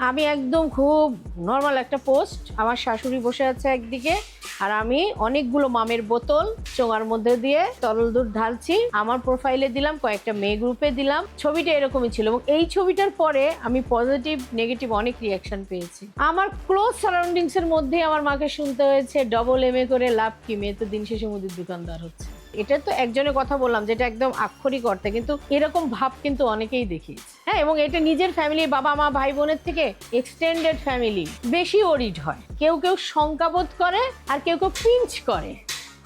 আমি একদম খুব নর্মাল একটা পোস্ট, আমার শাশুড়ি বসে আছে একদিকে আর আমি অনেকগুলো মামের বোতল চোঙার মধ্যে দিয়ে তরল দুধ ঢালছি। আমার প্রোফাইলে দিলাম, কয়েকটা মেয়ে গ্রুপে দিলাম। ছবিটা এরকমই ছিল এবং এই ছবিটার পরে আমি পজিটিভ নেগেটিভ অনেক রিয়াকশন পেয়েছি। আমার ক্লোজ সারাউন্ডিংস এর মধ্যে আমার মাকে শুনতে হয়েছে ডবল এম এ করে লাভ কি, মেয়ে তো দিন শেষে মুদির দোকানদার হচ্ছে। এটা তো একজনের কথা বললাম যেটা একদম আক্ষরিক অর্থে, কিন্তু এরকম ভাব কিন্তু অনেকেই দেখিয়েছে। হ্যাঁ, এবং এটা নিজের ফ্যামিলি, বাবা মা ভাই বোনের থেকে এক্সটেন্ডেড ফ্যামিলি বেশি ওরিড হয়। কেউ কেউ শঙ্কাবোধ করে আর কেউ কেউ পিঞ্চ করে।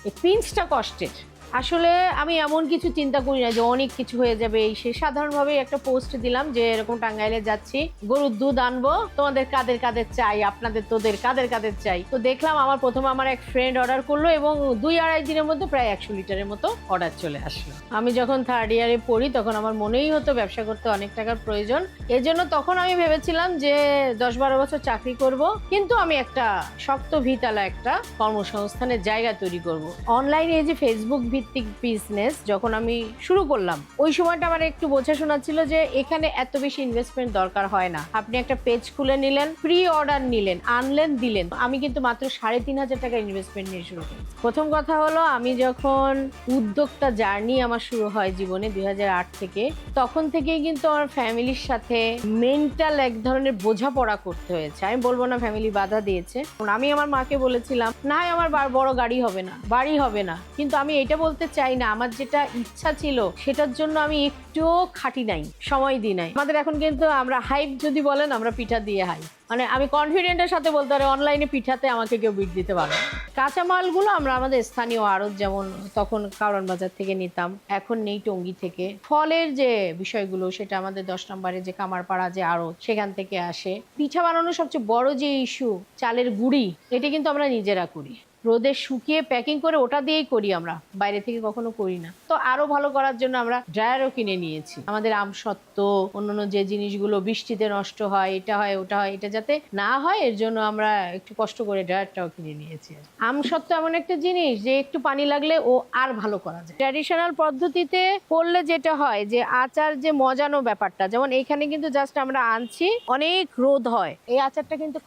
এই পিঞ্চটা কষ্টের। আসলে আমি এমন কিছু চিন্তা করি না যে অনেক কিছু হয়ে যাবে। এই সে সাধারণভাবে একটা পোস্ট দিলাম যে এরকম টাঙ্গাইলে যাচ্ছি, গরুর দুধ আনবো, তোমাদের কাদের কাদের চাই, আপনাদের তোদের কাদের কাদের চাই। তো দেখলাম প্রথমে আমার এক ফ্রেন্ড অর্ডার করলো এবং 2-2.5 দিনের মধ্যে প্রায় 100 লিটারের মতো অর্ডার চলে আসলো। আমি যখন 3rd ইয়ারে পড়ি তখন আমার মনেই হতো ব্যবসা করতে অনেক টাকার প্রয়োজন। এজন্য তখন আমি ভেবেছিলাম যে 10-12 বছর চাকরি করব, কিন্তু আমি একটা শক্ত ভিতালা একটা কর্মসংস্থানের জায়গা তৈরি করব। অনলাইনে এই যে ফেসবুক ভিত্তিক বিজনেস যখন আমি শুরু করলাম, ওই সময়টা আমার একটু বোঝাশোনা ছিল যে এখানে এত বেশি ইনভেস্টমেন্ট দরকার হয় না। আপনি একটা পেজ খুলে নিলেন, প্রি অর্ডার নিলেন, আনলেন, দিলেন। আমি কিন্তু মাত্র 3,500 টাকা ইনভেস্টমেন্ট নিয়ে শুরু করি। প্রথম কথা হলো, আমি যখন উদ্যোক্তা জার্নি আমার শুরু হয় জীবনে 2008 থেকে, তখন থেকেই কিন্তু আমার ফ্যামিলির সাথে মেন্টাল এক ধরনের বোঝাপড়া করতে হয়েছে। আমি বলবো না ফ্যামিলি বাধা দিয়েছে। আমি আমার মাকে বলেছিলাম, না হয় আমার বড় গাড়ি হবে না, বাড়ি হবে না, কিন্তু আমি এটা বলতে চাই না আমার যেটা ইচ্ছা ছিল সেটার জন্য আমি একটুও খাটি নাই, সময় দিই নাই। আমাদের এখন কিন্তু আমরা হাইপ যদি বলেন, আমরা পিঠা দিয়ে হাই, মানে আমি কনফিডেন্টের সাথে বলতে পারি অনলাইনে পিঠাতে আমাকে কেউ বিট দিতে পারে। কাঁচামালগুলো আমরা আমাদের স্থানীয় আড়ত, যেমন তখন কারওয়ান বাজার থেকে নিতাম, এখন নেই টঙ্গী থেকে। ফলের যে বিষয়গুলো সেটা আমাদের 10 নম্বরে যে কামারপাড়া যে আড়ত, সেখান থেকে আসে। পিঠা বানানোর সবচেয়ে বড় যে ইস্যু, চালের গুঁড়ি, এটা কিন্তু আমরা নিজেরা করি, রোদে শুকিয়ে প্যাকিং করে ওটা দিয়েই করি, আমরা বাইরে থেকে কখনো করি না। তো আরো ভালো করার জন্য আমরা ড্রায়ারও কিনে নিয়েছি। আমাদের আমসত্ত্ব, অন্যান্য যে জিনিসগুলো বৃষ্টিতে নষ্ট হয়, এটা হয় ওটা হয়, এটা যাতে না হয় এর জন্য আমরা একটু কষ্ট করে ড্রায়ারটাও কিনে নিয়েছি। আমসত্ত্ব এমন একটা জিনিস যে একটু পানি লাগলে ও আর ভালো করা যায়। ট্র্যাডিশনাল পদ্ধতিতে করলে যেটা হয় যে আচার যে মজানো ব্যাপারটা, যেমন এইখানে কিন্তু জাস্ট আমরা আনছি, অনেক রোদ হয়, এই আচারটা কিন্তু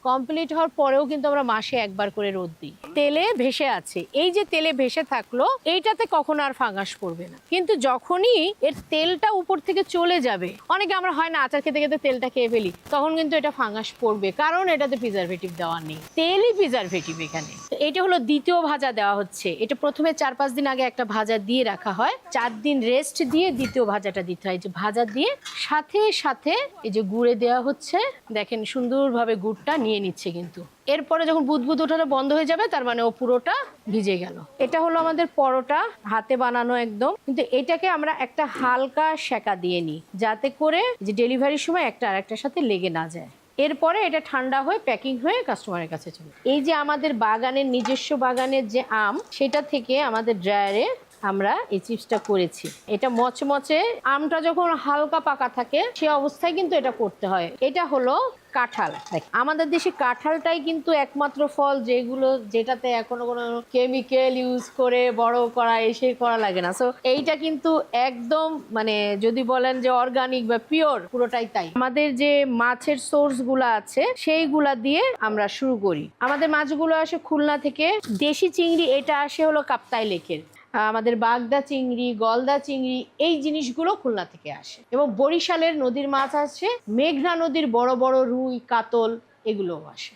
কমপ্লিট হওয়ার পরেও কিন্তু আমরা মাসে একবার করে রোদ দিই। তেলে ভেসে আছে, এই যে তেলে ভেসে থাকলো, এইটাতে কখনো আর ফাঙ্গাস পড়বে না। কিন্তু যখনই এর তেলটা উপর থেকে চলে যাবে, অনেকে আমরা হয় না আচার খেতে খেতে তেলটা খেয়ে ফেলি, তখন কিন্তু এটা ফাঙ্গাস পড়বে, কারণ এটাতে প্রিজারভেটিভ দেওয়া নেই, তেলই প্রিজারভেটিভ এখানে। এটা হলো দ্বিতীয় ভাজা দেওয়া হচ্ছে। এটা প্রথমে 4-5 দিন আগে একটা ভাজা দিয়ে রাখা হয়, 4 দিন রেস্ট দিয়ে দ্বিতীয় ভাজাটা দিতে হয়। যে ভাজা দিয়ে সাথে সাথে এই যে গুড়ে দেওয়া হচ্ছে, দেখেন সুন্দরভাবে গুড়টা নিয়ে নিচ্ছে। কিন্তু এরপরে যখন বুদবুদ ওঠানো বন্ধ হয়ে যাবে, তার মানে ও পুরোটা ভিজে গেল। এটা হলো আমাদের পরোটা, হাতে বানানো একদম। কিন্তু এটাকে আমরা একটা হালকা সেকা দিয়ে নিই, যাতে করে যে ডেলিভারির সময় একটা আরেকটার সাথে লেগে না যায়। এরপরে এটা ঠান্ডা হয়ে প্যাকিং হয়ে কাস্টমারের কাছে চলে। এই যে আমাদের বাগানের, নিজস্ব বাগানের যে আম, সেটা থেকে আমাদের ড্রায়ারে আমরা এই চিপসটা করেছি। এটা মচমচে, আমটা যখন হালকা পাকা থাকে সে অবস্থায় কিন্তু এটা করতে হয়। এটা হলো কাঁঠাল। আমাদের দেশে কাঁঠালটাই কিন্তু একমাত্র ফল যেটাতে এখনো কোনো কেমিক্যাল ইউজ করে বড় করা এসে করা লাগে না। সো এইটা কিন্তু একদম মানে যদি বলেন যে অর্গানিক বা পিওর, পুরোটাই তাই। আমাদের যে মাছের সোর্স গুলা আছে সেইগুলা দিয়ে আমরা শুরু করি। আমাদের মাছগুলো আসে খুলনা থেকে। দেশি চিংড়ি এটা আসে হলো কাপ্তাই লেকের। আমাদের বাগদা চিংড়ি, গলদা চিংড়ি, এই জিনিসগুলো খুলনা থেকে আসে। এবং বরিশালের নদীর মাছ আসে, মেঘনা নদীর বড় বড় রুই, কাতল, এগুলোও আসে।